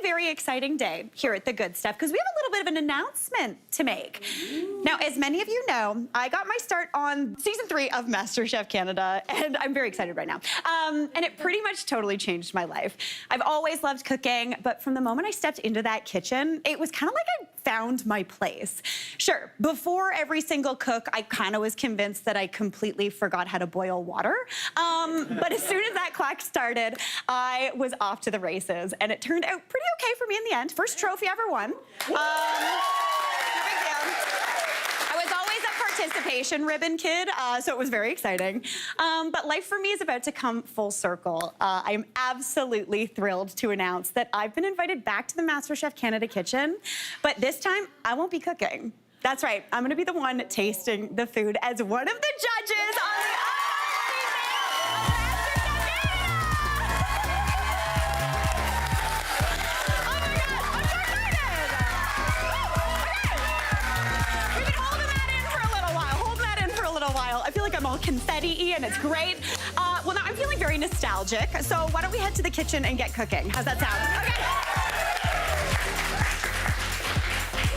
very exciting day here at The Good Stuff because we have a little bit of an announcement to make. Now, as many of you know, I got my start on season 3 of MasterChef Canada, and I'm very excited right now. And it pretty much totally changed my life. I've always loved cooking, but from the moment I stepped into that kitchen, it was kind of like I found my place. Sure, before every single cook, I kind of was convinced that I completely forgot how to boil water. But as soon as that clock started, I was off to the races, and it turned out pretty okay for me in the end. First trophy I ever won. I was always a participation ribbon kid, so it was very exciting. But life for me is about to come full circle. I'm absolutely thrilled to announce that I've been invited back to the MasterChef Canada kitchen, but this time I won't be cooking. That's right, I'm gonna be the one tasting the food as one of the judges on the I feel like I'm all confetti-y and it's great. Well, now I'm feeling very nostalgic, so why don't we head to the kitchen and get cooking? How's that sound? Okay.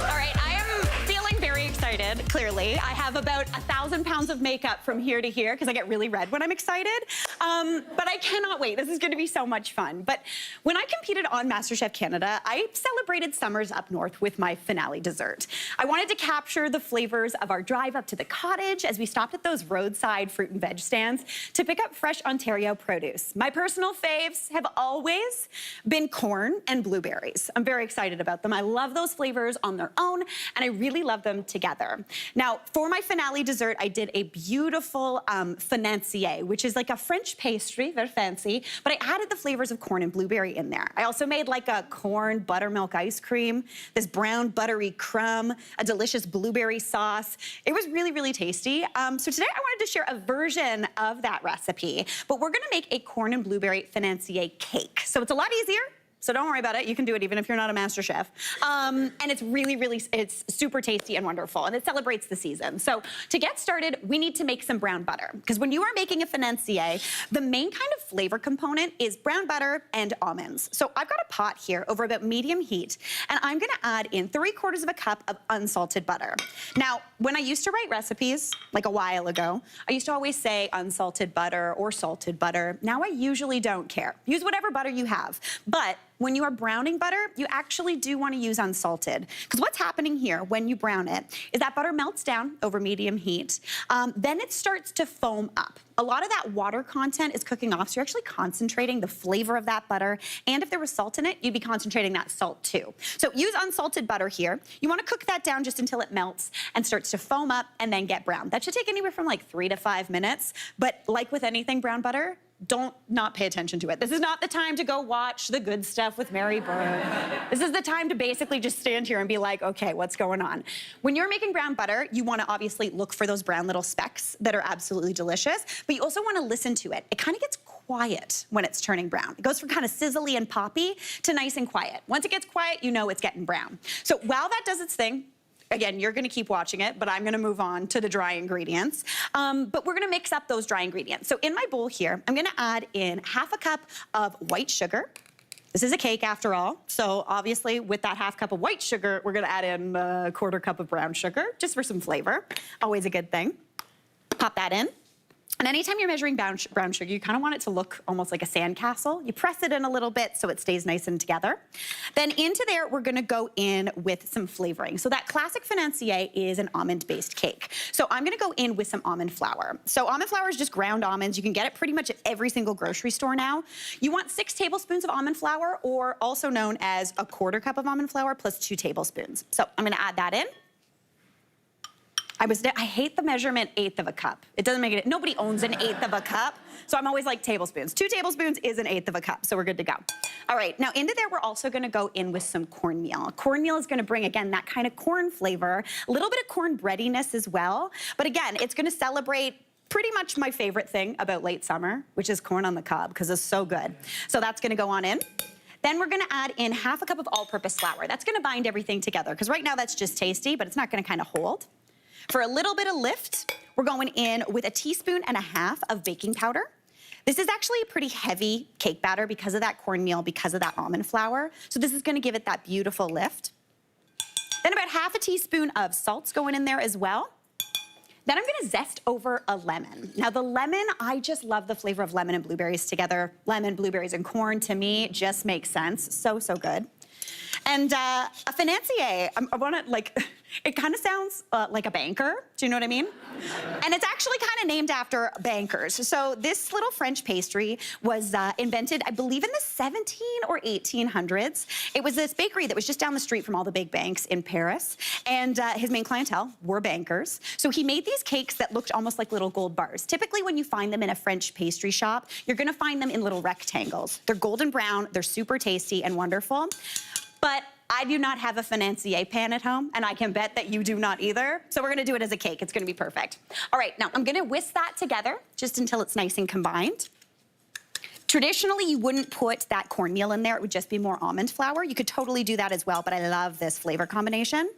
All right, I am feeling very excited, clearly. I have about 1,000 pounds of makeup from here to here because I get really red when I'm excited. But I cannot wait. This is going to be so much fun. But when I competed on MasterChef Canada, I celebrated summers up north with my finale dessert. I wanted to capture the flavors of our drive up to the cottage as we stopped at those roadside fruit and veg stands to pick up fresh Ontario produce. My personal faves have always been corn and blueberries. I'm very excited about them. I love those flavors on their own, and I really love them together. Now, for my finale dessert, I did a beautiful financier, which is like a French pastry, very fancy, but I added the flavors of corn and blueberry in there. I also made like a corn buttermilk ice cream, this brown buttery crumb, a delicious blueberry sauce. It was really, really tasty. So today I wanted to share a version of that recipe, but we're gonna make a corn and blueberry financier cake. So it's a lot easier. So don't worry about it. You can do it even if you're not a master chef. And it's really, really, it's super tasty and wonderful, and it celebrates the season. So to get started, we need to make some brown butter, because when you are making a financier, the main kind of flavor component is brown butter and almonds. So I've got a pot here over about medium heat, and I'm gonna add in 3/4 of a cup of unsalted butter. Now, when I used to write recipes, like a while ago, I used to always say unsalted butter or salted butter. Now I usually don't care. Use whatever butter you have. But when you are browning butter, you actually do want to use unsalted. Because what's happening here when you brown it is that butter melts down over medium heat. Then it starts to foam up. A lot of that water content is cooking off, so you're actually concentrating the flavor of that butter. And if there was salt in it, you'd be concentrating that salt too. So use unsalted butter here. You want to cook that down just until it melts and starts to foam up and then get brown. That should take anywhere from like 3 to 5 minutes. But like with anything brown butter, don't not pay attention to it. This is not the time to go watch The Good Stuff with Mary Berg. This is the time to basically just stand here and be like, okay, what's going on? When you're making brown butter, you wanna obviously look for those brown little specks that are absolutely delicious, but you also wanna listen to it. It kind of gets quiet when it's turning brown. It goes from kind of sizzly and poppy to nice and quiet. Once it gets quiet, you know it's getting brown. So while that does its thing, again, you're gonna keep watching it, but I'm gonna move on to the dry ingredients. But we're gonna mix up those dry ingredients. So in my bowl here, I'm gonna add in 1/2 cup of white sugar. This is a cake after all. So obviously with that 1/2 cup of white sugar, we're gonna add in a 1/4 cup of brown sugar, just for some flavor. Always a good thing. Pop that in. And anytime you're measuring brown sugar, you kind of want it to look almost like a sandcastle. You press it in a little bit so it stays nice and together. Then into there, we're gonna go in with some flavoring. So that classic financier is an almond-based cake. So I'm gonna go in with some almond flour. So almond flour is just ground almonds. You can get it pretty much at every single grocery store now. You want 6 tablespoons of almond flour, or also known as a 1/4 cup of almond flour plus 2 tablespoons. So I'm gonna add that in. I hate the measurement 1/8 of a cup. It doesn't make it, nobody owns an 1/8 of a cup. So I'm always like tablespoons. 2 tablespoons is an 1/8 of a cup, so we're good to go. All right, now into there, we're also gonna go in with some cornmeal. Cornmeal is gonna bring, again, that kind of corn flavor, a little bit of corn breadiness as well. But again, it's gonna celebrate pretty much my favorite thing about late summer, which is corn on the cob, because it's so good. So that's gonna go on in. Then we're gonna add in 1/2 cup of all-purpose flour. That's gonna bind everything together, because right now that's just tasty, but it's not gonna kind of hold. For a little bit of lift, we're going in with 1.5 teaspoons of baking powder. This is actually a pretty heavy cake batter because of that cornmeal, because of that almond flour. So this is gonna give it that beautiful lift. Then about half a teaspoon of salt's going in there as well. Then I'm gonna zest over a lemon. Now the lemon, I just love the flavor of lemon and blueberries together. Lemon, blueberries, and corn to me just makes sense. So, so good. And a financier, I wanna it kind of sounds like a banker. Do you know what I mean? And it's actually kind of named after bankers. So this little French pastry was invented, I believe, in the 17 or 1800s. It was this bakery that was just down the street from all the big banks in Paris. And his main clientele were bankers. So he made these cakes that looked almost like little gold bars. Typically, when you find them in a French pastry shop, you're gonna find them in little rectangles. They're golden brown, they're super tasty and wonderful. But I do not have a financier pan at home, and I can bet that you do not either. So we're gonna do it as a cake. It's gonna be perfect. All right, now I'm gonna whisk that together just until it's nice and combined. Traditionally, you wouldn't put that cornmeal in there. It would just be more almond flour. You could totally do that as well, but I love this flavor combination.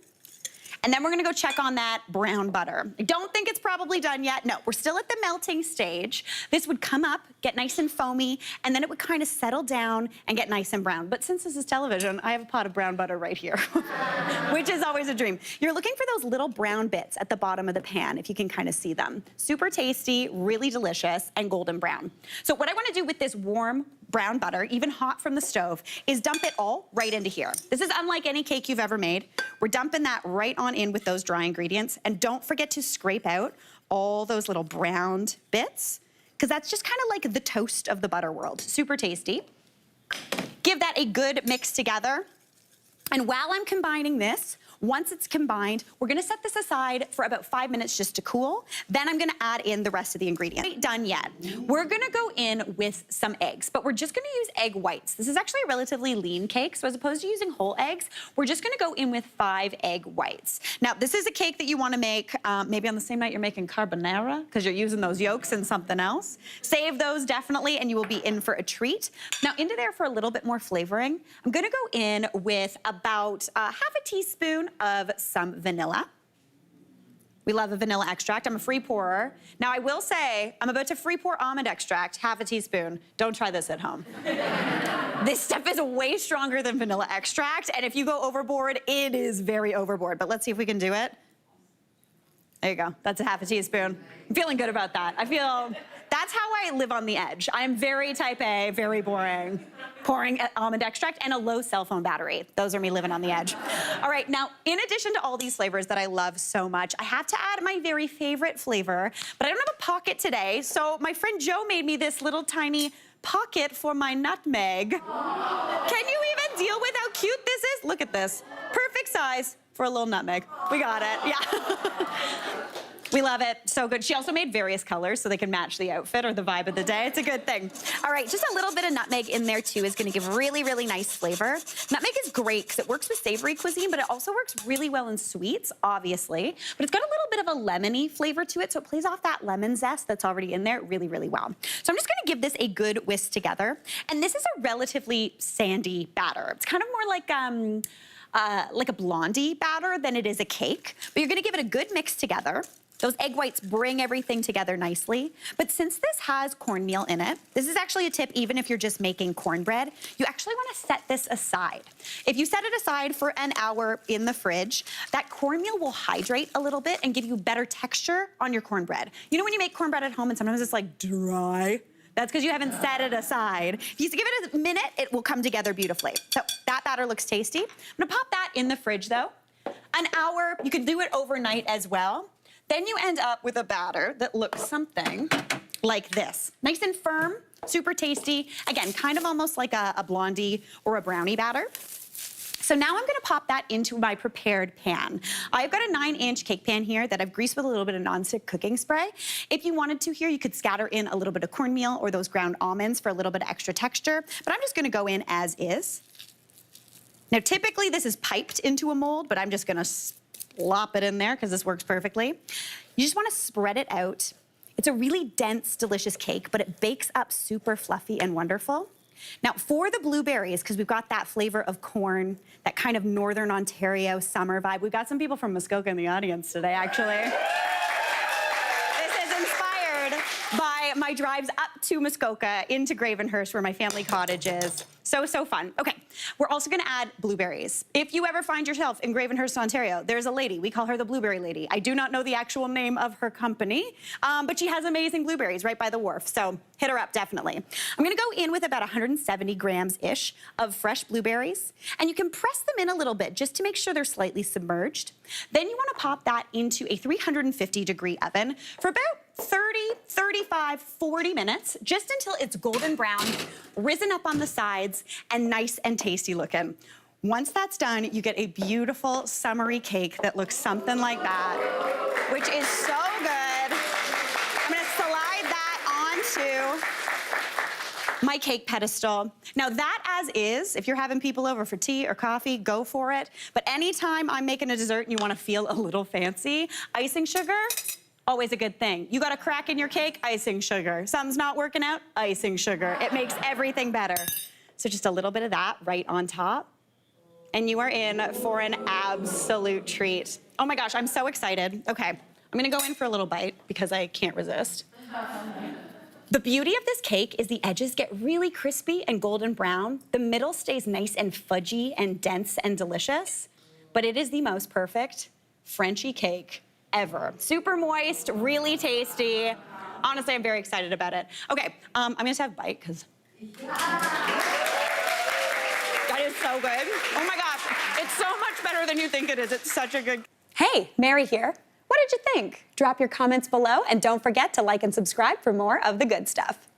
And then we're gonna go check on that brown butter. I don't think it's probably done yet. No, we're still at the melting stage. This would come up, get nice and foamy, and then it would kind of settle down and get nice and brown. But since this is television, I have a pot of brown butter right here, which is always a dream. You're looking for those little brown bits at the bottom of the pan, if you can kind of see them. Super tasty, really delicious, and golden brown. So what I wanna do with this warm brown butter, even hot from the stove, is dump it all right into here. This is unlike any cake you've ever made. We're dumping that right on in with those dry ingredients, and don't forget to scrape out all those little browned bits, because that's just kind of like the toast of the butter world. Super tasty. Give that a good mix together. And while I'm combining this, once it's combined, we're gonna set this aside for about 5 minutes just to cool. Then I'm gonna add in the rest of the ingredients. Not done yet. We're gonna go in with some eggs, but we're just gonna use egg whites. This is actually a relatively lean cake, so as opposed to using whole eggs, we're just gonna go in with 5 egg whites. Now, this is a cake that you wanna make maybe on the same night you're making carbonara, because you're using those yolks in something else. Save those definitely, and you will be in for a treat. Now, into there for a little bit more flavoring, I'm gonna go in with about half a teaspoon of some vanilla. We love a vanilla extract. I'm a free pourer. Now I will say, I'm about to free pour almond extract, half a teaspoon. Don't try this at home. This stuff is way stronger than vanilla extract, and if you go overboard, it is very overboard. But let's see if we can do it. There you go, that's a half a teaspoon. I'm feeling good about that. That's how I live on the edge. I'm very type A, very boring. Pouring almond extract and a low cell phone battery. Those are me living on the edge. All right, now, in addition to all these flavors that I love so much, I have to add my very favorite flavor, but I don't have a pocket today, so my friend Joe made me this little tiny pocket for my nutmeg. Can you even deal with how cute this is? Look at this. Perfect size for a little nutmeg. We got it, yeah. We love it, so good. She also made various colors so they can match the outfit or the vibe of the day. It's a good thing. All right, just a little bit of nutmeg in there too is gonna give really, really nice flavor. Nutmeg is great because it works with savory cuisine, but it also works really well in sweets, obviously. But it's got a little bit of a lemony flavor to it, so it plays off that lemon zest that's already in there really, really well. So I'm just gonna give this a good whisk together. And this is a relatively sandy batter. It's kind of more like a blondie batter than it is a cake, but you're gonna give it a good mix together. Those egg whites bring everything together nicely. But since this has cornmeal in it, this is actually a tip even if you're just making cornbread, you actually wanna set this aside. If you set it aside for an hour in the fridge, that cornmeal will hydrate a little bit and give you better texture on your cornbread. You know when you make cornbread at home and sometimes it's like dry? That's because you haven't set it aside. If you give it a minute, it will come together beautifully. So that batter looks tasty. I'm gonna pop that in the fridge though. An hour, you could do it overnight as well. Then you end up with a batter that looks something like this. Nice and firm, super tasty. Again, kind of almost like a blondie or a brownie batter. So now I'm gonna pop that into my prepared pan. I've got a 9-inch cake pan here that I've greased with a little bit of nonstick cooking spray. If you wanted to here, you could scatter in a little bit of cornmeal or those ground almonds for a little bit of extra texture, but I'm just gonna go in as is. Now, typically this is piped into a mold, but I'm just gonna plop it in there because this works perfectly. You just want to spread it out. It's a really dense, delicious cake, but it bakes up super fluffy and wonderful. Now, for the blueberries, because we've got that flavor of corn, that kind of Northern Ontario summer vibe. We've got some people from Muskoka in the audience today, actually. This is inspired by my drives up to Muskoka into Gravenhurst, where my family cottage is. So fun. Okay, we're also gonna add blueberries. If you ever find yourself in Gravenhurst, Ontario, there's a lady, we call her the Blueberry Lady. I do not know the actual name of her company, but she has amazing blueberries right by the wharf, so hit her up, definitely. I'm gonna go in with about 170 grams-ish of fresh blueberries, and you can press them in a little bit just to make sure they're slightly submerged. Then you wanna pop that into a 350-degree oven for about 30, 35, 40 minutes, just until it's golden brown, risen up on the sides, and nice and tasty looking. Once that's done, you get a beautiful summery cake that looks something like that, which is so good. I'm gonna slide that onto my cake pedestal. Now that as is, if you're having people over for tea or coffee, go for it. But anytime I'm making a dessert and you wanna feel a little fancy, icing sugar, always a good thing. You got a crack in your cake, icing sugar. Something's not working out, icing sugar. It makes everything better. So just a little bit of that right on top. And you are in for an absolute treat. Oh my gosh, I'm so excited. Okay, I'm gonna go in for a little bite because I can't resist. The beauty of this cake is the edges get really crispy and golden brown. The middle stays nice and fudgy and dense and delicious. But it is the most perfect Frenchy cake ever. Super moist, really tasty. Honestly, I'm very excited about it. Okay, I'm gonna just have a bite, because that is so good. Oh my gosh, it's so much better than you think it is. It's such a good... Hey, Mary here. What did you think? Drop your comments below, and don't forget to like and subscribe for more of the good stuff.